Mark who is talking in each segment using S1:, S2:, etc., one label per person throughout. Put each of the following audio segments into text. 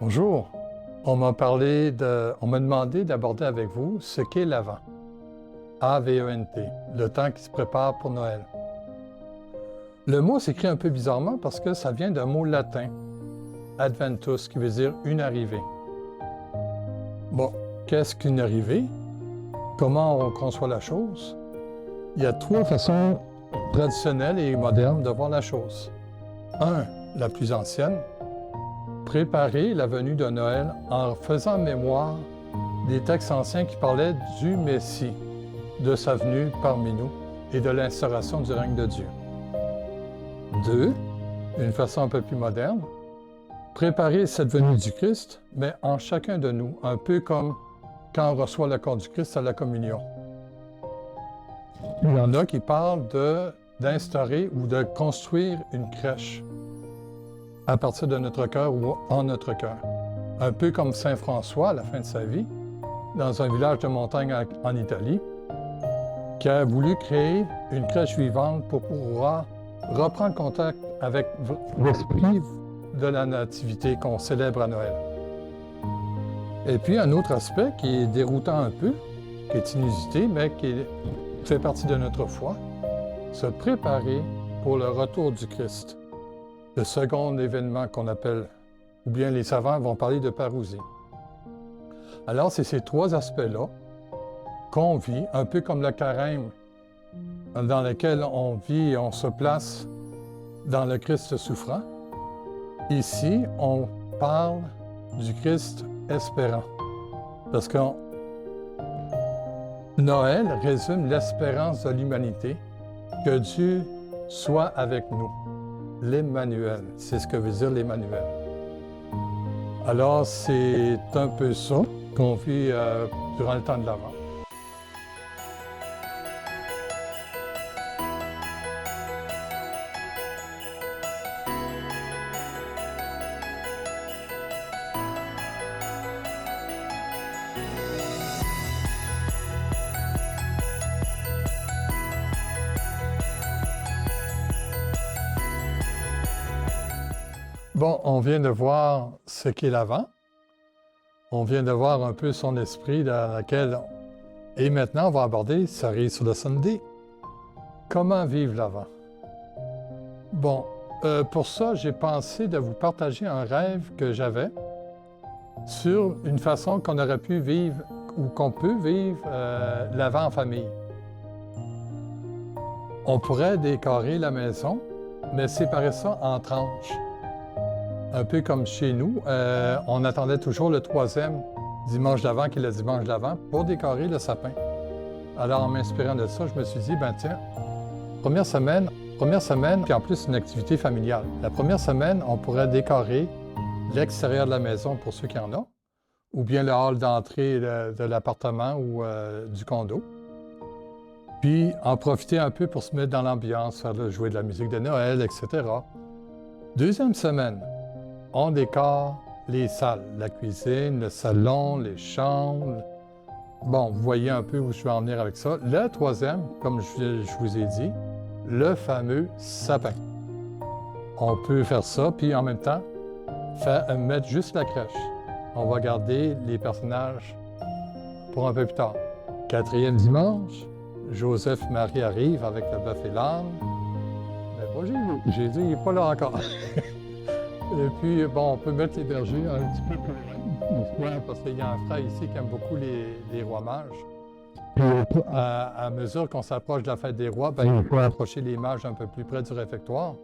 S1: Bonjour. On m'a demandé d'aborder avec vous ce qu'est l'Avent. A-V-E-N-T, le temps qui se prépare pour Noël. Le mot s'écrit un peu bizarrement parce que ça vient d'un mot latin, adventus, qui veut dire une arrivée. Bon, qu'est-ce qu'une arrivée? Comment on conçoit la chose? Il y a trois façons traditionnelles et modernes de voir la chose. Un, la plus ancienne, préparer la venue de Noël en faisant mémoire des textes anciens qui parlaient du Messie, de sa venue parmi nous et de l'instauration du règne de Dieu. Deux, une façon un peu plus moderne, préparer cette venue du Christ, mais en chacun de nous, un peu comme quand on reçoit le corps du Christ à la communion. Il y en a qui parlent d'instaurer ou de construire une crèche à partir de notre cœur ou en notre cœur. Un peu comme Saint François à la fin de sa vie, dans un village de montagne en Italie, qui a voulu créer une crèche vivante pour pouvoir reprendre contact avec l'esprit de la nativité qu'on célèbre à Noël. Et puis un autre aspect qui est déroutant un peu, qui est inusité, mais qui fait partie de notre foi, se préparer pour le retour du Christ. Le second événement qu'on appelle, ou bien les savants vont parler de parousie. Alors, c'est ces trois aspects-là qu'on vit, un peu comme le carême, dans lequel on vit et on se place dans le Christ souffrant. Ici, on parle du Christ espérant, parce que Noël résume l'espérance de l'humanité, que Dieu soit avec nous. L'Emmanuel, c'est ce que veut dire l'Emmanuel. Alors, c'est un peu ça qu'on vit durant le temps de l'Avent. Bon, on vient de voir ce qu'est l'Avent. On vient de voir un peu son esprit dans lequel... Et maintenant, on va aborder Saré sur le Sunday. Comment vivre l'Avent? Bon, pour ça, j'ai pensé de vous partager un rêve que j'avais sur une façon qu'on aurait pu vivre ou qu'on peut vivre l'Avent en famille. On pourrait décorer la maison, mais séparer ça en tranches. Un peu comme chez nous, on attendait toujours le troisième dimanche d'Avent, qui est le dimanche d'Avent, pour décorer le sapin. Alors, en m'inspirant de ça, je me suis dit, ben tiens, première semaine, puis en plus une activité familiale. La première semaine, on pourrait décorer l'extérieur de la maison pour ceux qui en ont, ou bien le hall d'entrée de l'appartement ou du condo. Puis, en profiter un peu pour se mettre dans l'ambiance, jouer de la musique de Noël, etc. Deuxième semaine, on décore les salles, la cuisine, le salon, les chambres. Bon, vous voyez un peu où je vais en venir avec ça. Le troisième, comme je vous ai dit, le fameux sapin. On peut faire ça, puis en même temps, mettre juste la crèche. On va garder les personnages pour un peu plus tard. Quatrième dimanche, Joseph et Marie arrivent avec le bœuf et l'âne. Mais pas Jésus. Jésus n'est pas là encore. Et puis, bon, on peut mettre les bergers un petit peu plus loin, parce qu'il y a un frère ici qui aime beaucoup les rois mages. Puis, à mesure qu'on s'approche de la fête des rois, ben, il faut approcher les mages un peu plus près du réfectoire,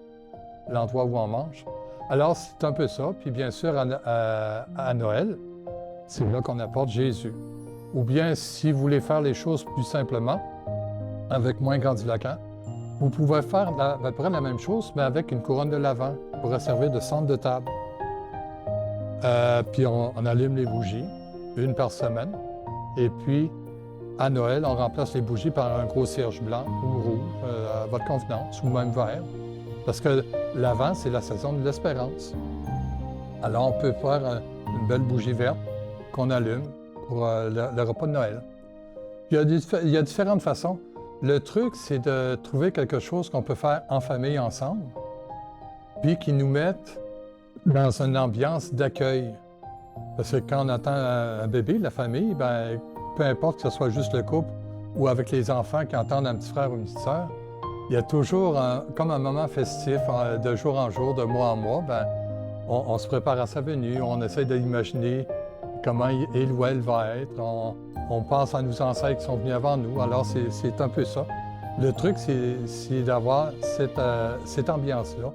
S1: l'endroit où on mange. Alors, c'est un peu ça. Puis, bien sûr, à Noël, c'est là qu'on apporte Jésus. Ou bien, si vous voulez faire les choses plus simplement, avec moins grandiloquent, vous pouvez faire à peu près la même chose, mais avec une couronne de l'Avent pour servir de centre de table. Puis on allume les bougies, une par semaine. Et puis, à Noël, on remplace les bougies par un gros cierge blanc ou rouge, à votre convenance, ou même vert. Parce que l'Avent, c'est la saison de l'espérance. Alors, on peut faire une belle bougie verte qu'on allume pour le repas de Noël. Il y a différentes façons. Le truc, c'est de trouver quelque chose qu'on peut faire en famille ensemble, puis qui nous mette dans une ambiance d'accueil. Parce que quand on attend un bébé, la famille, ben, peu importe que ce soit juste le couple ou avec les enfants qui entendent un petit frère ou une petite sœur, il y a toujours comme un moment festif, de jour en jour, de mois en mois. Ben, on se prépare à sa venue, on essaie d'imaginer comment il ou elle va être. On pense à nos ancêtres qui sont venus avant nous. Alors, c'est un peu ça. Le truc, c'est d'avoir cette ambiance-là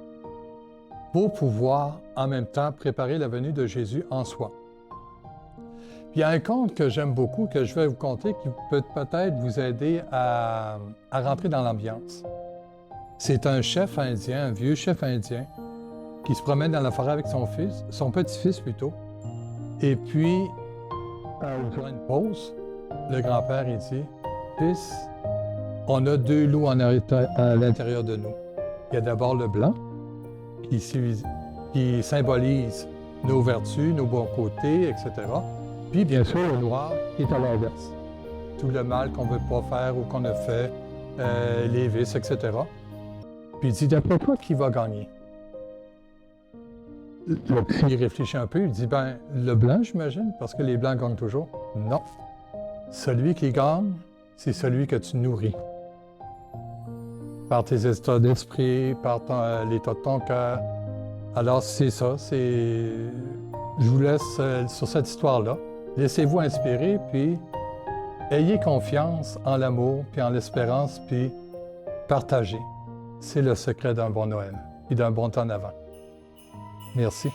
S1: pour pouvoir, en même temps, préparer la venue de Jésus en soi. Puis il y a un conte que j'aime beaucoup, que je vais vous conter, qui peut peut-être vous aider à rentrer dans l'ambiance. C'est un chef indien, un vieux chef indien, qui se promène dans la forêt avec son fils, son petit-fils plutôt. Et puis, durant une pause, le grand-père, il dit « Fils, on a deux loups à l'intérieur de nous. Il y a d'abord le blanc, qui symbolise nos vertus, nos bons côtés, etc. Puis, bien sûr, le noir, qui est à l'inverse. Tout le mal qu'on ne veut pas faire ou qu'on a fait, les vices, etc. Puis il dit, d'après toi, qui va gagner? Il réfléchit un peu, il dit, ben, le blanc, j'imagine, parce que les blancs gagnent toujours. Non. Celui qui gagne, c'est celui que tu nourris. Par tes états d'esprit, par l'état de ton cœur. Alors, c'est ça, je vous laisse sur cette histoire-là. Laissez-vous inspirer, puis ayez confiance en l'amour, puis en l'espérance, puis partagez. C'est le secret d'un bon Noël et d'un bon temps d'avant. Merci.